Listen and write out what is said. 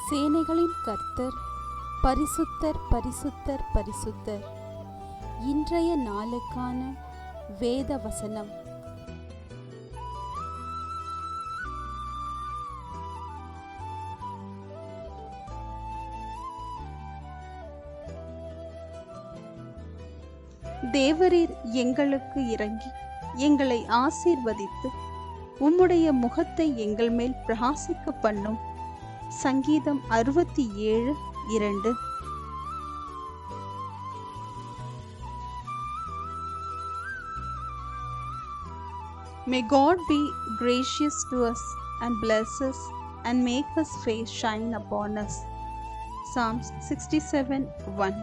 சேனைகளின் கர்த்தர் பரிசுத்தர் பரிசுத்தர் பரிசுத்தர். இன்றைய நாளுக்கான வேத வசனம். தேவரீர் எங்களுக்கு இறங்கி எங்களை ஆசீர்வதித்து உம்முடைய முகத்தை எங்கள் மேல் பிரகாசிக்க பண்ணும். சங்கீதம் 67:2. May God be gracious to us and bless us and make His face shine upon us. Psalms 67:1.